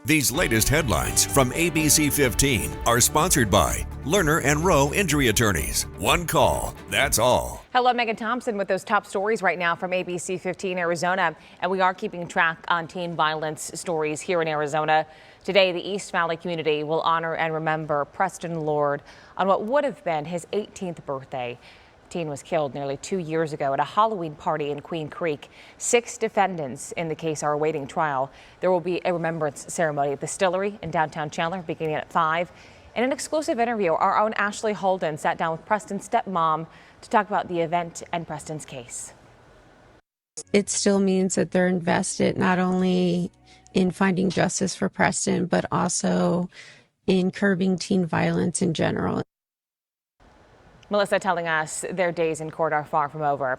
These latest headlines from ABC15 are sponsored by Lerner and Rowe Injury Attorneys. One call, that's all. Hello, Megan Thompson with those top stories right now from ABC15 Arizona. And we are keeping track on teen violence stories here in Arizona. Today, the East Valley community will honor and remember Preston Lord on what would have been his 18th birthday. Teen was killed nearly 2 years ago at a Halloween party in Queen Creek. 6 defendants in the case are awaiting trial. There will be a remembrance ceremony at the Distillery in downtown Chandler beginning at 5. In an exclusive interview, our own Ashley Holden sat down with Preston's stepmom to talk about the event and Preston's case. It still means that they're invested not only in finding justice for Preston, but also in curbing teen violence in general. Melissa telling us their days in court are far from over.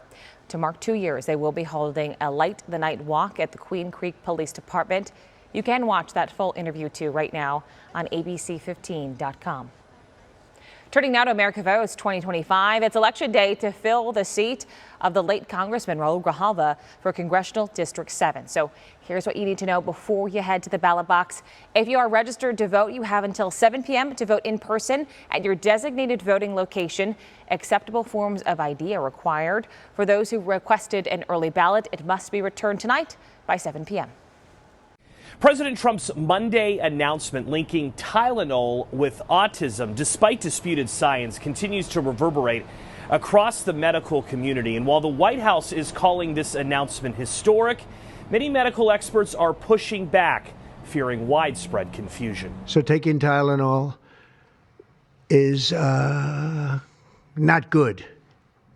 To mark 2 years, they will be holding a Light the Night walk at the Queen Creek Police Department. You can watch that full interview too right now on ABC15.com. Turning now to America Votes 2025. It's election day to fill the seat of the late Congressman Raul Grijalva for Congressional District 7. So here's what you need to know before you head to the ballot box. If you are registered to vote, you have until 7 p.m. to vote in person at your designated voting location. Acceptable forms of ID are required. For those who requested an early ballot, it must be returned tonight by 7 p.m. President Trump's Monday announcement linking Tylenol with autism, despite disputed science, continues to reverberate across the medical community. And while the White House is calling this announcement historic, many medical experts are pushing back, fearing widespread confusion. So taking Tylenol is not good.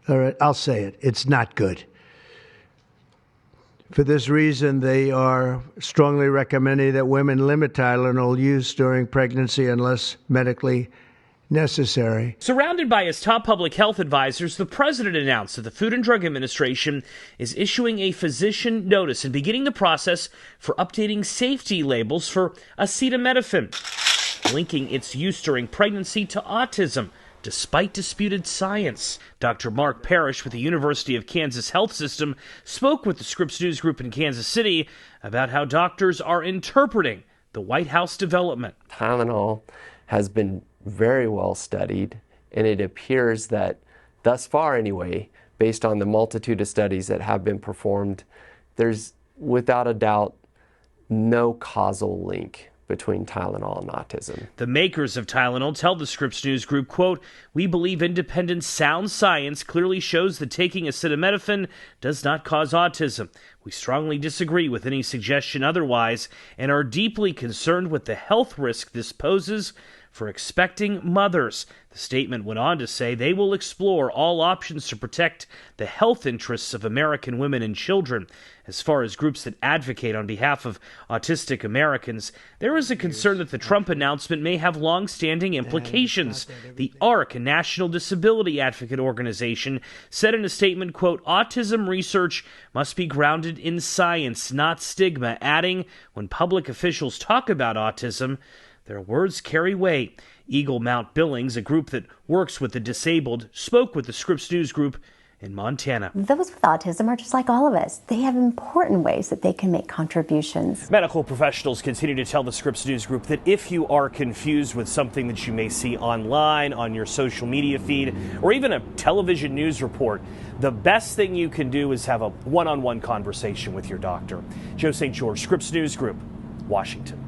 All right, I'll say it. It's not good. For this reason, they are strongly recommending that women limit Tylenol use during pregnancy unless medically necessary. Surrounded by his top public health advisors, the president announced that the Food and Drug Administration is issuing a physician notice and beginning the process for updating safety labels for acetaminophen, linking its use during pregnancy to autism, despite disputed science. Dr. Mark Parrish with the University of Kansas Health System spoke with the Scripps News Group in Kansas City about how doctors are interpreting the White House development. Tylenol has been very well studied, and it appears that thus far anyway, based on the multitude of studies that have been performed, there's without a doubt no causal link between Tylenol and autism. The makers of Tylenol tell the Scripps News Group, quote, "We believe independent sound science clearly shows that taking acetaminophen does not cause autism. We strongly disagree with any suggestion otherwise and are deeply concerned with the health risk this poses for expecting mothers." The statement went on to say they will explore all options to protect the health interests of American women and children. As far as groups that advocate on behalf of autistic Americans, there is a concern that the Trump announcement may have long-standing implications. The ARC, a national disability advocate organization, said in a statement, quote, "Autism research must be grounded in science, not stigma," adding, when public officials talk about autism, their words carry weight. Eagle Mount Billings, a group that works with the disabled, spoke with the Scripps News Group in Montana. Those with autism are just like all of us. They have important ways that they can make contributions. Medical professionals continue to tell the Scripps News Group that if you are confused with something that you may see online, on your social media feed, or even a television news report, the best thing you can do is have a one-on-one conversation with your doctor. Joe St. George, Scripps News Group, Washington.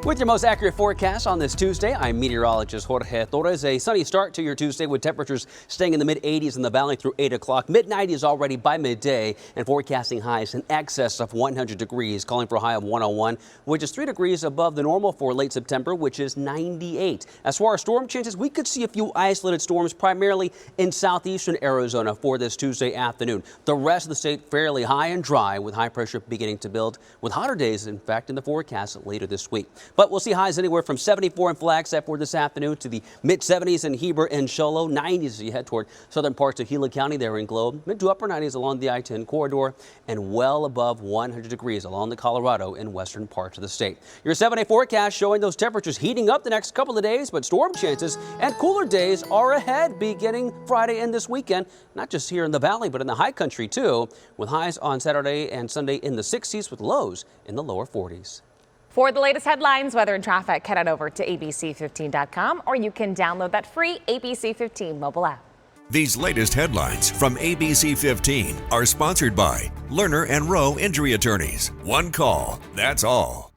With your most accurate forecast on this Tuesday, I'm meteorologist Jorge Torres. A sunny start to your Tuesday with temperatures staying in the mid-80s in the valley through 8 o'clock. Mid-90s already by midday and forecasting highs in excess of 100 degrees, calling for a high of 101, which is 3 degrees above the normal for late September, which is 98. As far as storm chances, we could see a few isolated storms primarily in southeastern Arizona for this Tuesday afternoon. The rest of the state fairly high and dry with high pressure beginning to build with hotter days, in fact, in the forecast later this week. But we'll see highs anywhere from 74 in Flagstaff for this afternoon to the mid-70s in Heber and Show Low, 90s as you head toward southern parts of Gila County there in Globe, mid to upper 90s along the I-10 corridor, and well above 100 degrees along the Colorado and western parts of the state. Your 7-day forecast showing those temperatures heating up the next couple of days, but storm chances and cooler days are ahead beginning Friday and this weekend, not just here in the valley, but in the high country too, with highs on Saturday and Sunday in the 60s with lows in the lower 40s. For the latest headlines, weather and traffic, head on over to ABC15.com, or you can download that free ABC15 mobile app. These latest headlines from ABC15 are sponsored by Lerner and Rowe Injury Attorneys. One call, that's all.